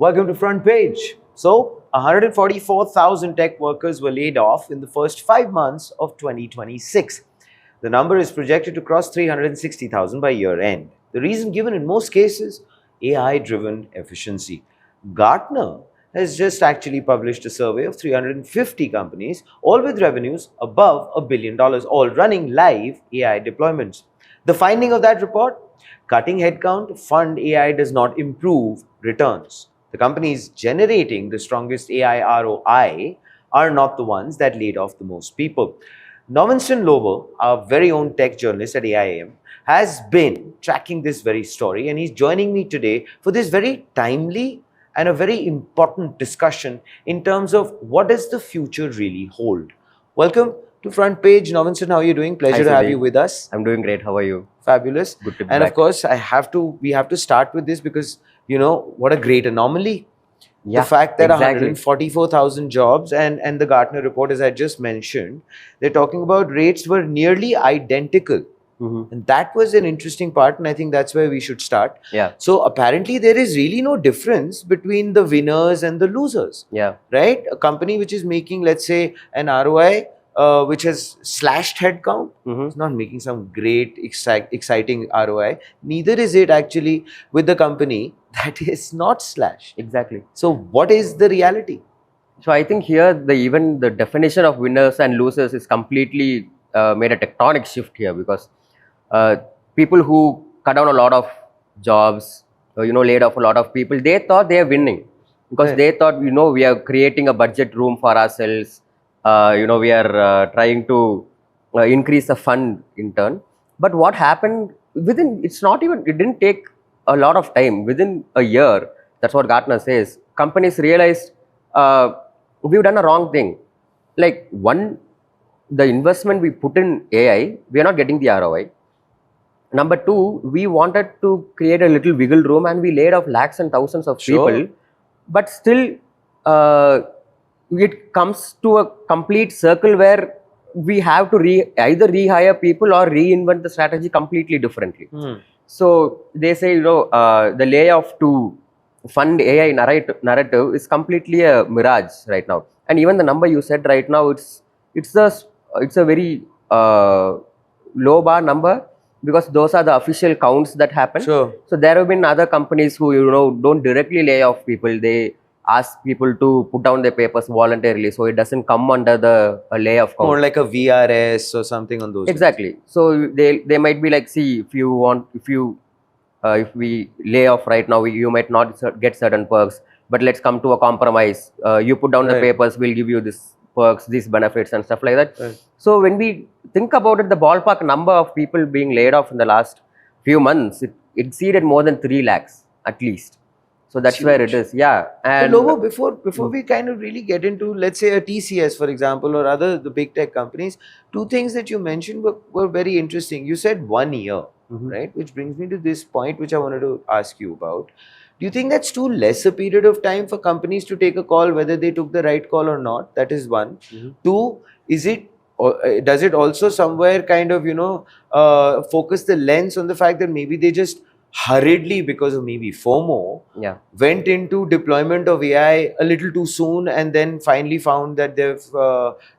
Welcome to Front Page. So, 144,000 tech workers were laid off in the first 5 months of 2026. The number is projected to cross 360,000 by year end. The reason given in most cases, AI-driven efficiency. Gartner has just actually published a survey of 350 companies, all with revenues above $1 billion, all running live AI deployments. The finding of that report? Cutting headcount to fund AI does not improve returns. The companies generating the strongest AI ROI are not the ones that laid off the most people. Noviston Lobo, our very own tech journalist at AIM, has been tracking this very story, and he's joining me today for this very timely and a very important discussion in terms of what does the future really hold. Welcome to Front Page. Noviston, how are you doing? Pleasure to have you with us. I'm doing great. How are you? Fabulous. Good to be And back. of course, we have to start with this because, you know, what a great anomaly. The fact that exactly. 144,000 jobs and the Gartner report, as I just mentioned, they're talking about rates were nearly identical. And that was an interesting part, and I think that's where we should start. Yeah. So apparently there is really no difference between the winners and the losers. Yeah. Right? A company which is making, let's say, an ROI which has slashed headcount, it's not making some great, exciting ROI. Neither is it actually with the company that is not slashed. Exactly. So what is the reality? So I think here even the definition of winners and losers is completely made a tectonic shift here, because people who cut down a lot of jobs, laid off a lot of people, they thought they are winning because Right. they thought, we are creating a budget room for ourselves. We are trying to increase the fund in turn. But what happened it didn't take a lot of time. Within a year, that's what Gartner says, companies realized we've done a wrong thing. Like, one, the investment we put in AI, we are not getting the ROI. Number two, we wanted to create a little wiggle room and we laid off lakhs and thousands of people. But still, it comes to a complete circle where we have to either rehire people or reinvent the strategy completely differently. So they say, the layoff to fund AI narrative is completely a mirage right now. And even the number you said right now, it's a very low bar number, because those are the official counts that happen. Sure. So there have been other companies who don't directly lay off people. They ask people to put down their papers voluntarily, so it doesn't come under the layoff count. More like a VRS or something on those. Exactly. So they might be like, see, if we lay off right now, you might not get certain perks, but let's come to a compromise. You put down the papers, we'll give you this perks, these benefits and stuff like that. Right. So when we think about it, the ballpark number of people being laid off in the last few months, it exceeded more than 3 lakhs at least. So that's where it is. Yeah. And Lobo, before we kind of really get into, let's say, a TCS, for example, or the big tech companies, two things that you mentioned were very interesting. You said 1 year, right? Which brings me to this point, which I wanted to ask you about. Do you think that's too less a period of time for companies to take a call, whether they took the right call or not? That is one. Two, does it also somewhere kind of, focus the lens on the fact that maybe they just hurriedly, because of maybe FOMO, went into deployment of AI a little too soon, and then finally found that they've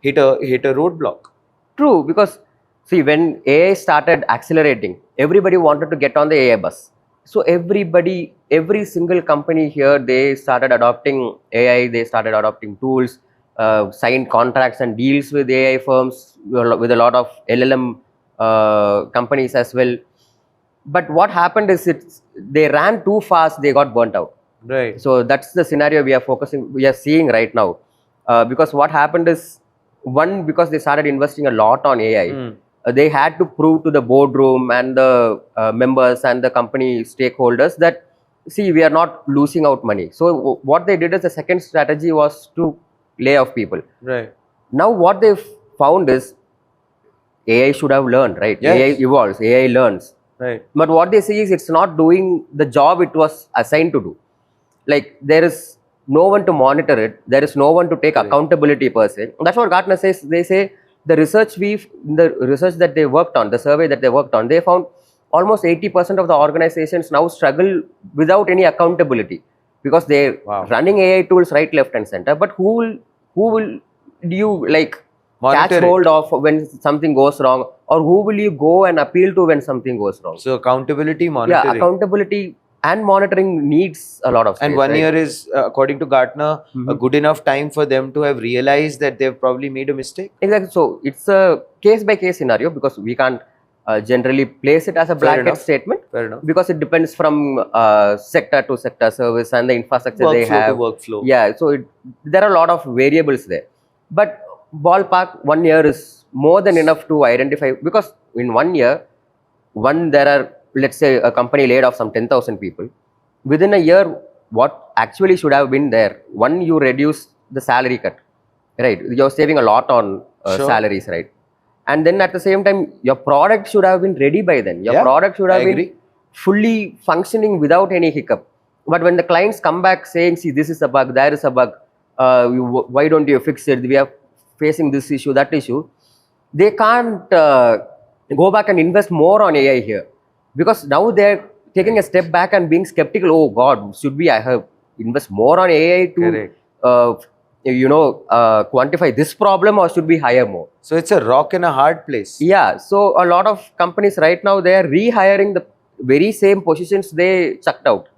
hit a roadblock? True, because see, when AI started accelerating, everybody wanted to get on the AI bus. So every single company here, they started adopting AI, they started adopting tools, signed contracts and deals with AI firms, with a lot of LLM companies as well. But what happened is they ran too fast, they got burnt out. Right. So that's the scenario we are seeing right now. Because what happened is, one, because they started investing a lot on AI, they had to prove to the boardroom and the members and the company stakeholders that, see, we are not losing out money. So what they did as the second strategy was to lay off people. Right. Now what they've found is, AI should have learned, right? Yes. AI evolves, AI learns. Right. But what they see is it's not doing the job it was assigned to do. Like, there is no one to monitor it. There is no one to take accountability per se. That's what Gartner says. They say the research that they worked on, the survey that they worked on, they found almost 80% of the organizations now struggle without any accountability. because they're Wow. running AI tools right, left, and center. But who will you like Monitor catch it. hold of when something goes wrong, or who will you go and appeal to when something goes wrong? So accountability, monitoring. Yeah, accountability and monitoring needs a lot of space. And 1 right? year is, according to Gartner, a good enough time for them to have realized that they've probably made a mistake. Exactly. So it's a case by case scenario, because we can't generally place it as a blanket enough. statement, Fair enough. because it depends from sector to sector, service and the infrastructure they Workflow have. to workflow. Yeah, so there are a lot of variables there. But ballpark 1 year is more than enough to identify, because in 1 year, there are, let's say, a company laid off some 10,000 people. Within a year, what actually should have been there? One, you reduce the salary cut, right? You're saving a lot on Sure. salaries, right? And then at the same time, your product should have been ready by then. Your Yeah, product should have I been agree. fully functioning without any hiccup. But when the clients come back saying, see, this is a bug, there is a bug, why don't you fix it? We are facing this issue, that issue. They can't go back and invest more on AI here, because now they're taking a step back and being skeptical. Oh God, should we have invest more on AI to Correct. quantify this problem, or should we hire more? So it's a rock and a hard place. Yeah, so a lot of companies right now, they are rehiring the very same positions they chucked out.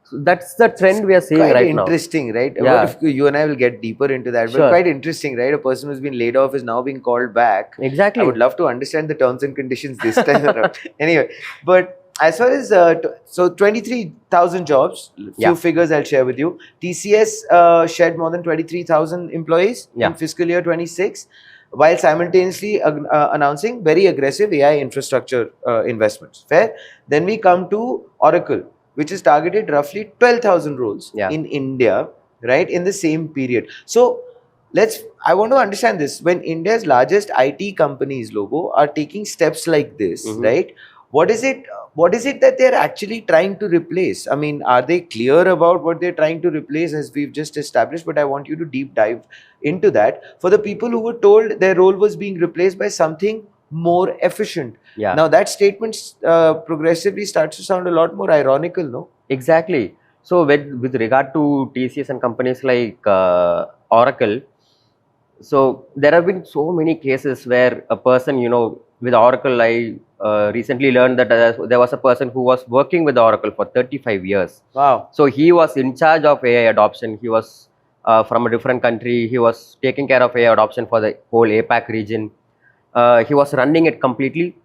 So that's the trend we are seeing Quite right now. interesting, right? Yeah. What if you and I will get deeper into that? But Sure. quite interesting, right? A person who's been laid off is now being called back. Exactly. I would love to understand the terms and conditions this time around. Anyway, but as far as so 23,000 jobs, few Yeah. figures I'll share with you. TCS shed more than 23,000 employees Yeah. in fiscal year 26, while simultaneously announcing very aggressive AI infrastructure investments. Fair. Then we come to Oracle, which is targeted roughly 12,000 roles Yeah. in India, right, in the same period. So I want to understand this. When India's largest IT companies, Lobo, are taking steps like this, right, what is it that they're actually trying to replace? I mean, are they clear about what they're trying to replace, as we've just established? But I want you to deep dive into that. For the people who were told their role was being replaced by something more efficient. Yeah. Now that statement progressively starts to sound a lot more ironical, no? Exactly. So with regard to TCS and companies like Oracle, so there have been so many cases where a person, with Oracle, I recently learned that there was a person who was working with Oracle for 35 years. Wow. So he was in charge of AI adoption. He was from a different country. He was taking care of AI adoption for the whole APAC region. He was running it completely,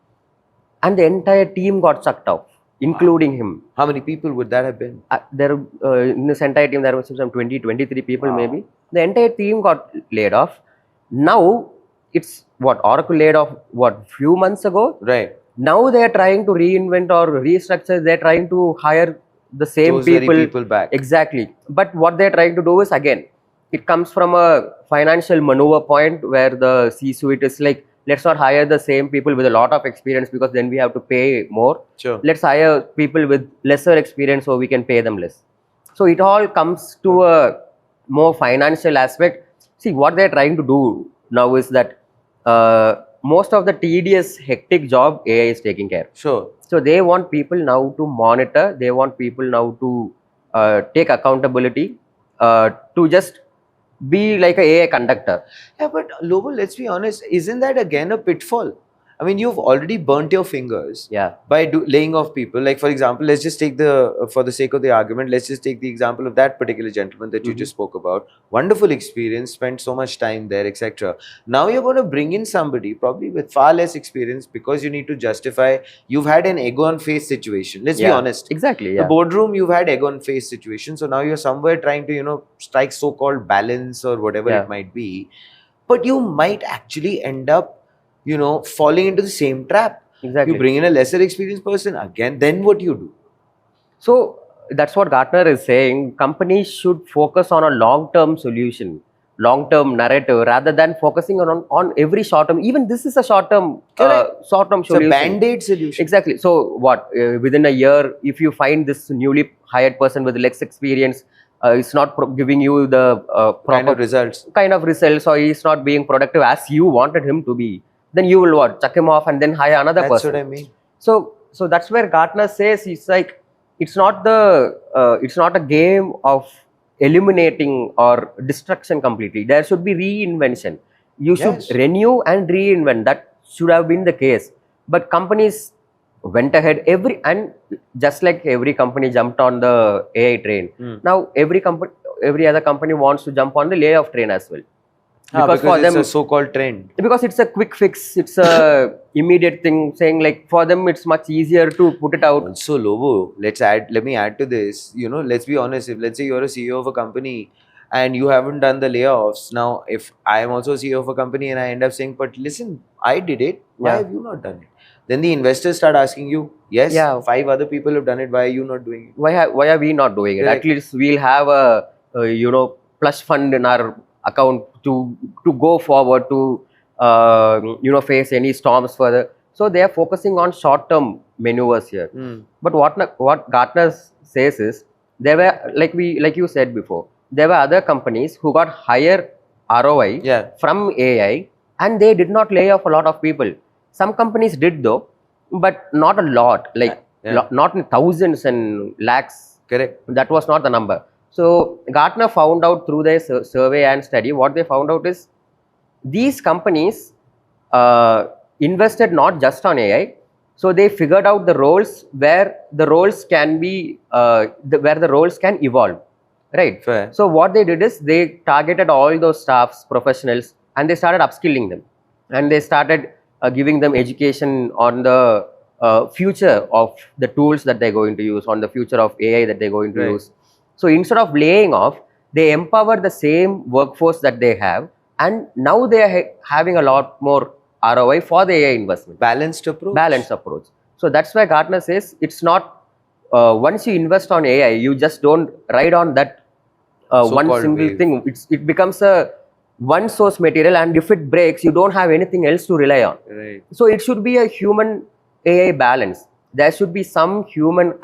and the entire team got sucked off, including him. How many people would that have been? In this entire team, there was some 20, 23 people. Wow. Maybe. The entire team got laid off. Now, it's what Oracle laid off, few months ago? Right. Now they are trying to reinvent or restructure. They're trying to hire the same Those very people back. Exactly. But what they're trying to do is, again, it comes from a financial maneuver point where the C-suite is like, let's not hire the same people with a lot of experience, because then we have to pay more. Sure. Let's hire people with lesser experience so we can pay them less. So it all comes to a more financial aspect. See, what they're trying to do now is that most of the tedious, hectic job, AI is taking care. Sure. So they want people now to monitor. They want people now to take accountability, to just be like an AI conductor. Yeah, but Lobo, let's be honest, isn't that again a pitfall? I mean, you've already burnt your fingers Yeah. by laying off people. Like, for example, let's just take for the sake of the argument, let's just take the example of that particular gentleman that you just spoke about. Wonderful experience, spent so much time there, etc. Now you're going to bring in somebody probably with far less experience, because you need to justify. You've had an egg on face situation. Let's be honest. Exactly. Yeah. The boardroom, you've had egg on face situation. So now you're somewhere trying to, strike so-called balance or whatever it might be. But you might actually end up, falling into the same trap. Exactly. You bring in a lesser experienced person again, then what you do? So that's what Gartner is saying. Companies should focus on a long-term solution, long-term narrative, rather than focusing on every short-term. Even this is a short-term solution. It's a band-aid solution. Exactly. So within a year, if you find this newly hired person with less experience, it's not giving you the proper kind of results, or he's not being productive as you wanted him to be, then you will chuck him off and then hire another person. That's what I mean. So that's where Gartner says, it's like, it's not a game of eliminating or destruction completely. There should be reinvention. You should Yes. renew and reinvent. That should have been the case. But companies went ahead and just like every company jumped on the AI train. Now every other company wants to jump on the layoff train as well. Because for it's them, a so-called trend. because it's a quick fix, it's a immediate thing, saying like for them it's much easier to put it out. Also, Lobo, let me add to this. Let's be honest. If let's say you're a CEO of a company and you haven't done the layoffs, now if I am also a CEO of a company and I end up saying, but listen, I did it, why Yeah. have you not done it? Then the investors start asking you, yes, Yeah. 5 other people have done it, why are you not doing it? Why are we not doing it? Correct. At least we'll have a plush fund in our account to go forward to face any storms further. So they are focusing on short term maneuvers here. But what Gartner says is, there were, like you said before, there were other companies who got higher ROI Yeah. from AI, and they did not lay off a lot of people. Some companies did though, but not a lot, Yeah. not in thousands and lakhs. Correct. That was not the number. So Gartner found out through their survey and study, what they found out is these companies invested not just on AI. So they figured out the roles where the roles can be where the roles can evolve, right? Fair. So what they did is they targeted all those staffs, professionals, and they started upskilling them, and they started giving them education on the future of the tools that they're going to use, on the future of AI that they're going to Right. use. So instead of laying off, they empower the same workforce that they have, and now they are having a lot more ROI for the AI investment. Balanced approach. So that's why Gartner says it's not once you invest on AI, you just don't ride on that one So-called single wave. thing. It becomes a one source material, and if it breaks, you don't have anything else to rely on. Right. So it should be a human AI balance. There should be some human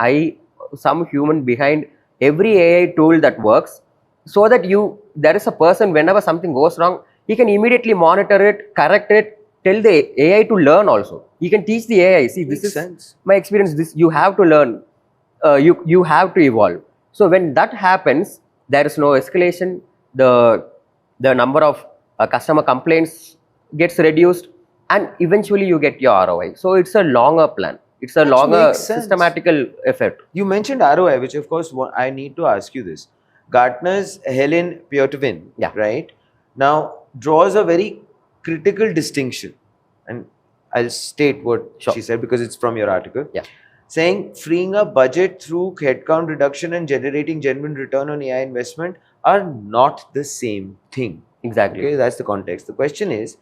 behind every AI tool that works, so that there is a person, whenever something goes wrong, he can immediately monitor it, correct it, tell the AI to learn also. He can teach the AI, see, this Makes is sense. my experience, this you have to learn, you have to evolve. So when that happens, there is no escalation, the number of customer complaints gets reduced, and eventually you get your ROI. So it's a longer plan, it's a Which longer makes sense. systematical effort. You mentioned ROI, which of course I need to ask you this. Gartner's Helen Peirwin, Yeah. right, now draws a very critical distinction, and I'll state what Sure. she said because it's from your article. Yeah. Saying freeing up budget through headcount reduction and generating genuine return on AI investment are not the same thing. Exactly. Okay, that's the context. The question is,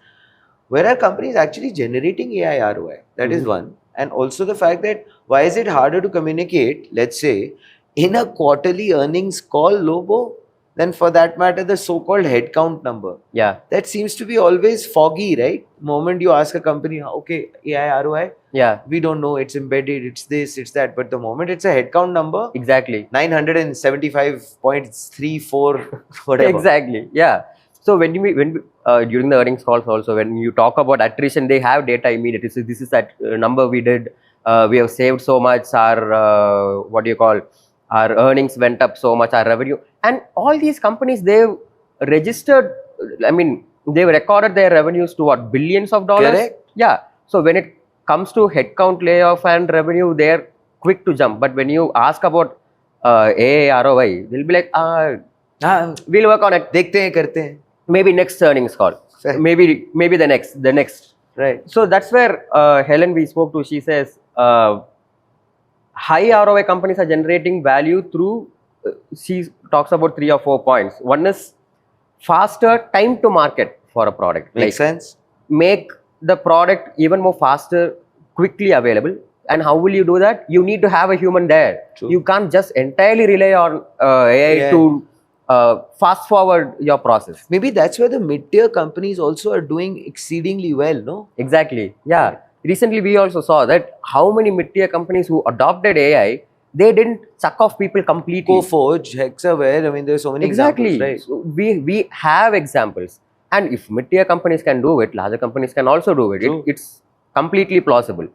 where are companies actually generating AI ROI? That is one. And also the fact that why is it harder to communicate, let's say, in a quarterly earnings call, Lobo, than for that matter, the so-called headcount number? Yeah. That seems to be always foggy, right? Moment you ask a company, okay, AI ROI, Yeah. we don't know, it's embedded, it's this, it's that. But the moment it's a headcount number, Exactly. 975.34, whatever. Exactly. Yeah. So when during the earnings calls also, when you talk about attrition, they have data immediately. So this is that number we did. We have saved so much. Our our earnings went up so much. Our revenue, and all these companies, they've registered. I mean, they've recorded their revenues to what, billions of dollars. Correct. Yeah. So when it comes to headcount, layoff, and revenue, they're quick to jump. But when you ask about AI ROI, they'll be like, we'll work on it. देखते हैं, करते हैं. Maybe next earnings call. Fair. Maybe the next. Right. So that's where Helen we spoke to. She says high ROI companies are generating value through. She talks about 3 or 4 points. One is faster time to market for a product. Makes sense. Make the product even more faster, quickly available. And how will you do that? You need to have a human there. True. You can't just entirely rely on AI Yeah. to fast forward your process. Maybe that's where the mid-tier companies also are doing exceedingly well, no? Exactly. Yeah. Recently, we also saw that how many mid-tier companies who adopted AI, they didn't suck off people completely. Coforge, Hexaware, I mean, there's so many Exactly. examples, right? So we have examples. And if mid-tier companies can do it, larger companies can also do it. True. It's completely plausible.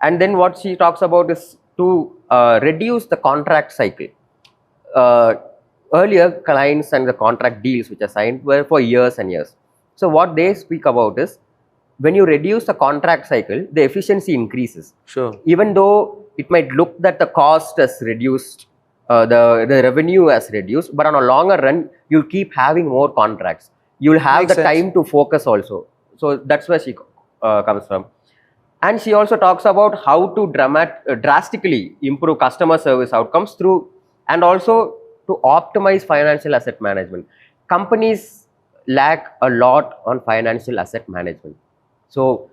And then what she talks about is to reduce the contract cycle. Uh, Earlier, clients and the contract deals which are signed were for years and years. So what they speak about is, when you reduce the contract cycle, the efficiency increases. Sure. Even though it might look that the cost has reduced, the revenue has reduced, but on a longer run, you'll keep having more contracts. You'll have Makes the sense. time to focus also. So that's where she comes from. And she also talks about how to drastically improve customer service outcomes through, and also to optimize financial asset management. Companies lack a lot on financial asset management. So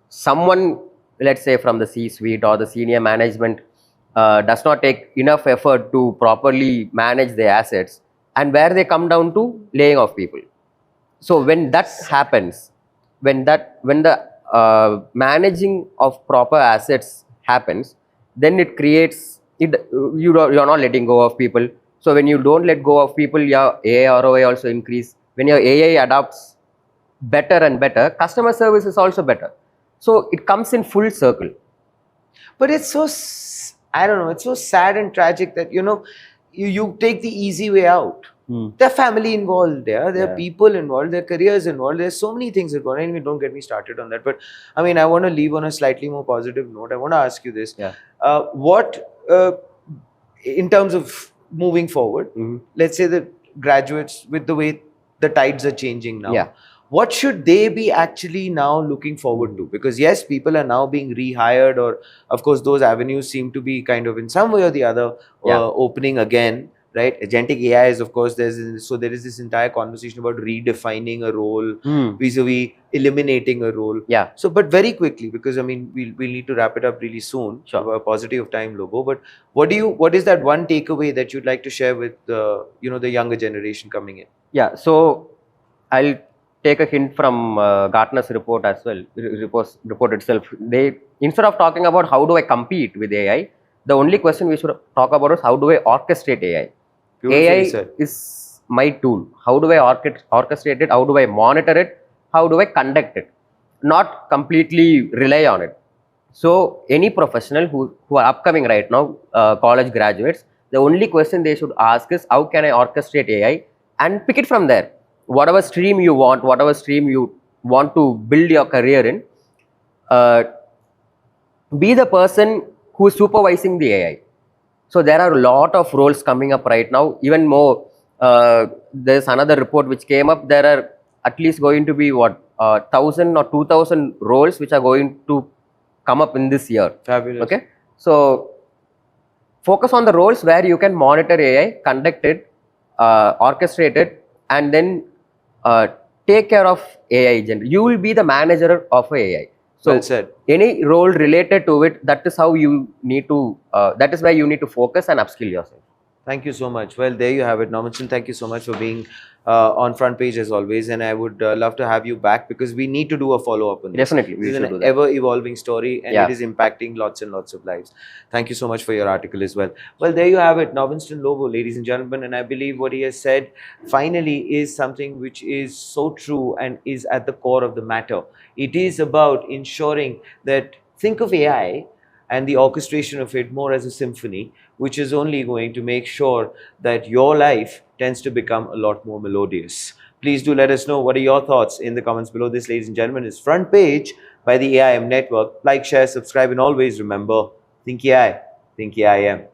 someone, let's say from the C-suite or the senior management, does not take enough effort to properly manage their assets, and where they come down to laying off people. So when that happens, when the managing of proper assets happens, then it creates it. You're not letting go of people. So when you don't let go of people, your AI ROI also increase. When your AI adapts better and better, customer service is also better. So it comes in full circle. But it's so, I don't know, it's so sad and tragic that, you take the easy way out. There are family involved there, there are Yeah. people involved, there are careers involved, there's so many things involved. Anyway, don't get me started on that. But I mean, I want to leave on a slightly more positive note. I want to ask you this. Yeah. In terms of moving forward, let's say the graduates, with the way the tides are changing now, Yeah. what should they be actually now looking forward to? Because yes, people are now being rehired, or of course those avenues seem to be kind of in some way or the other Yeah. opening again, right? Agentic AI is, of course, there is this entire conversation about redefining a role vis-a-vis eliminating a role. Yeah. So, but very quickly, because I mean, we'll need to wrap it up really soon. Sure. We're positive of time, Lobo. But what is that one takeaway that you'd like to share with the younger generation coming in? Yeah. So I'll take a hint from Gartner's report as well. Report itself. They, instead of talking about how do I compete with AI, the only question we should talk about is how do I orchestrate AI. Beautifully AI said. is my tool. How do I orchestrate it? How do I monitor it? How do I conduct it? Not completely rely on it. So any professional who are upcoming right now, college graduates, the only question they should ask is, how can I orchestrate AI, and pick it from there. Whatever stream you want, whatever stream you want to build your career in, be the person who is supervising the AI. So there are a lot of roles coming up right now. Even more, there's another report which came up. There are at least going to be 1,000 or 2,000 roles which are going to come up in this year. Fabulous. Okay, so focus on the roles where you can monitor AI, conduct it, orchestrate it, and then take care of AI. You will be the manager of AI. So Well said. any role related to it, that is how you need to, that is where you need to focus and upskill yourself. Thank you so much. Well, there you have it, Noviston. Thank you so much for being on front page as always, and I would love to have you back, because we need to do a follow up on this. Definitely, we This is should do an that. ever evolving story, and Yeah. it is impacting lots and lots of lives. Thank you so much for your article as well. Well, there you have it, Noviston Lobo, ladies and gentlemen, and I believe what he has said finally is something which is so true and is at the core of the matter. It is about ensuring that, think of AI and the orchestration of it more as a symphony, which is only going to make sure that your life tends to become a lot more melodious. Please do let us know what are your thoughts in the comments below. This, ladies and gentlemen, is Front Page by the AIM Network. Like, share, subscribe, and always remember, think AI, think AIM.